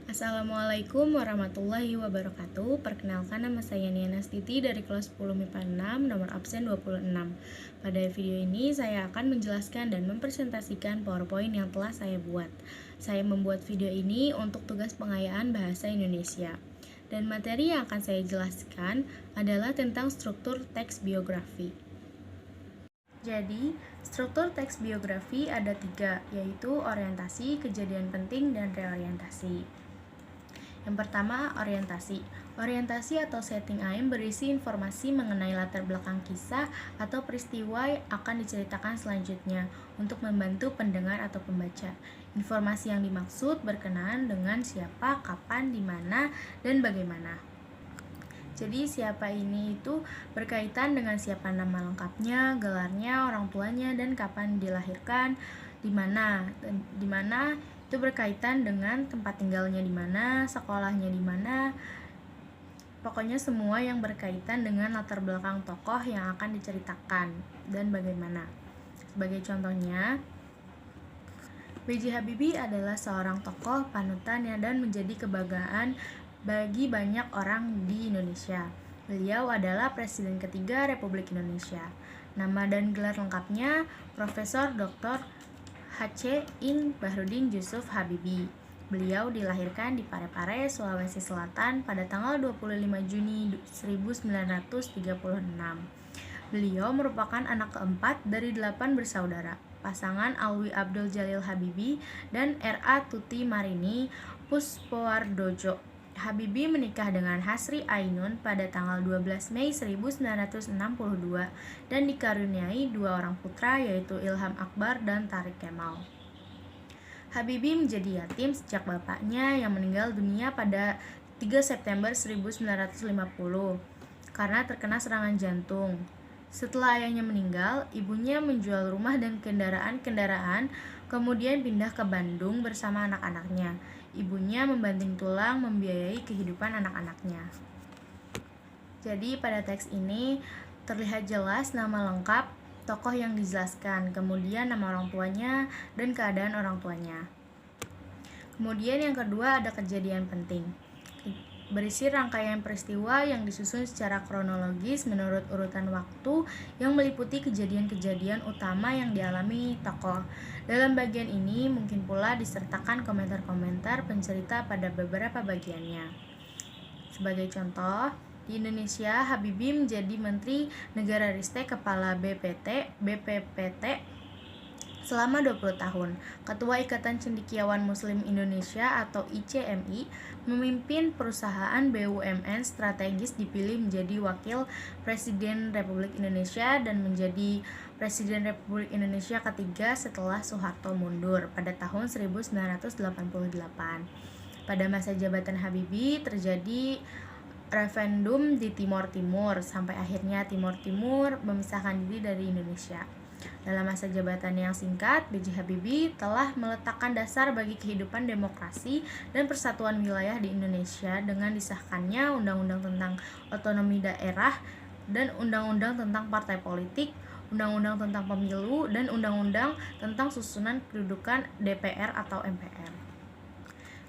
Assalamualaikum warahmatullahi wabarakatuh. Perkenalkan, nama saya Nia Nastiti dari kelas 10 MIPA 6, nomor absen 26. Pada video ini saya akan menjelaskan dan mempresentasikan PowerPoint yang telah saya buat. Saya membuat video ini untuk tugas pengayaan bahasa Indonesia. Dan materi yang akan saya jelaskan adalah tentang struktur teks biografi. Jadi, struktur teks biografi ada 3, yaitu orientasi, kejadian penting, dan reorientasi. Yang pertama, orientasi. Orientasi atau setting aim berisi informasi mengenai latar belakang kisah atau peristiwa yang akan diceritakan selanjutnya untuk membantu pendengar atau pembaca. Informasi yang dimaksud berkenaan dengan siapa, kapan, di mana, dan bagaimana. Jadi siapa ini itu berkaitan dengan siapa nama lengkapnya, gelarnya, orang tuanya, dan kapan dilahirkan, di mana itu berkaitan dengan tempat tinggalnya di mana, sekolahnya di mana. Pokoknya semua yang berkaitan dengan latar belakang tokoh yang akan diceritakan dan bagaimana. Sebagai contohnya, B.J. Habibie adalah seorang tokoh panutan dan menjadi kebanggaan bagi banyak orang di Indonesia. Beliau adalah Presiden ketiga Republik Indonesia. Nama dan gelar lengkapnya Profesor Dr. H.C. Ing. Bahrudin Jusuf Habibie. Beliau dilahirkan di Parepare, Sulawesi Selatan pada tanggal 25 Juni 1936. Beliau merupakan anak keempat dari 8 bersaudara. Pasangan Alwi Abdul Jalil Habibie dan R.A. Tuti Marini Puspowardojo. Habibie menikah dengan Hasri Ainun pada tanggal 12 Mei 1962 dan dikaruniai 2 orang putra, yaitu Ilham Akbar dan Tariq Kemal. Habibie menjadi yatim sejak bapaknya yang meninggal dunia pada 3 September 1950 karena terkena serangan jantung. Setelah ayahnya meninggal, ibunya menjual rumah dan kendaraan-kendaraan, kemudian pindah ke Bandung bersama anak-anaknya. Ibunya membanting tulang membiayai kehidupan anak-anaknya. Jadi pada teks ini terlihat jelas nama lengkap tokoh yang dijelaskan, kemudian nama orang tuanya dan keadaan orang tuanya. Kemudian yang kedua ada kejadian penting. Berisi rangkaian peristiwa yang disusun secara kronologis menurut urutan waktu yang meliputi kejadian-kejadian utama yang dialami tokoh. Dalam bagian ini mungkin pula disertakan komentar-komentar pencerita pada beberapa bagiannya. Sebagai contoh, di Indonesia, Habibie menjadi Menteri Negara Ristek Kepala BPPT selama 20 tahun. Ketua Ikatan Cendekiawan Muslim Indonesia atau ICMI memimpin perusahaan BUMN strategis, dipilih menjadi Wakil Presiden Republik Indonesia dan menjadi Presiden Republik Indonesia ketiga setelah Soeharto mundur pada tahun 1988. Pada masa jabatan Habibie terjadi referendum di Timor Timur sampai akhirnya Timor Timur memisahkan diri dari Indonesia. Dalam masa jabatan yang singkat, B.J. Habibie telah meletakkan dasar bagi kehidupan demokrasi dan persatuan wilayah di Indonesia dengan disahkannya Undang-Undang tentang Otonomi Daerah dan Undang-Undang tentang Partai Politik, Undang-Undang tentang Pemilu, dan Undang-Undang tentang Susunan Kedudukan DPR atau MPR.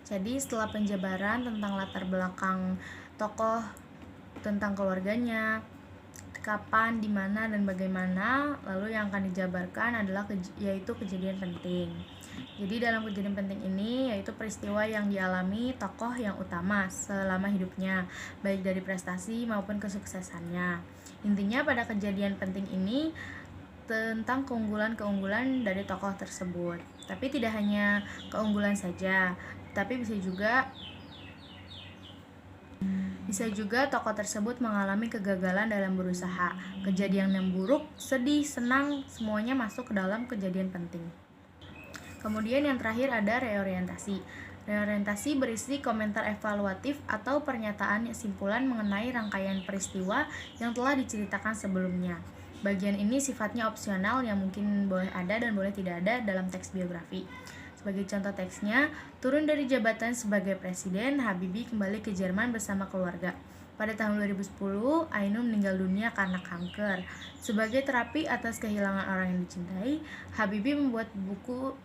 Jadi setelah penjabaran tentang latar belakang tokoh, tentang keluarganya, kapan, di mana, dan bagaimana, lalu yang akan dijabarkan adalah yaitu kejadian penting. Jadi dalam kejadian penting ini yaitu peristiwa yang dialami tokoh yang utama selama hidupnya, baik dari prestasi maupun kesuksesannya. Intinya pada kejadian penting ini tentang keunggulan-keunggulan dari tokoh tersebut. Tapi tidak hanya keunggulan saja, tapi bisa juga tokoh tersebut mengalami kegagalan dalam berusaha. Kejadian yang buruk, sedih, senang, semuanya masuk ke dalam kejadian penting. Kemudian yang terakhir ada reorientasi. Reorientasi berisi komentar evaluatif atau pernyataan simpulan mengenai rangkaian peristiwa yang telah diceritakan sebelumnya. Bagian ini sifatnya opsional yang mungkin boleh ada dan boleh tidak ada dalam teks biografi. Sebagai contoh teksnya, turun dari jabatan sebagai presiden, Habibie kembali ke Jerman bersama keluarga. Pada tahun 2010, Ainun meninggal dunia karena kanker. Sebagai terapi atas kehilangan orang yang dicintai, Habibie membuat buku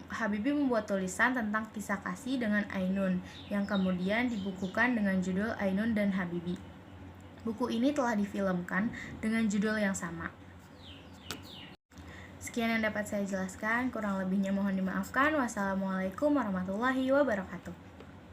Habibie membuat tulisan tentang kisah kasih dengan Ainun yang kemudian dibukukan dengan judul Ainun dan Habibie. Buku ini telah difilmkan dengan judul yang sama. Sekian yang dapat saya jelaskan, kurang lebihnya mohon dimaafkan. Wassalamualaikum warahmatullahi wabarakatuh.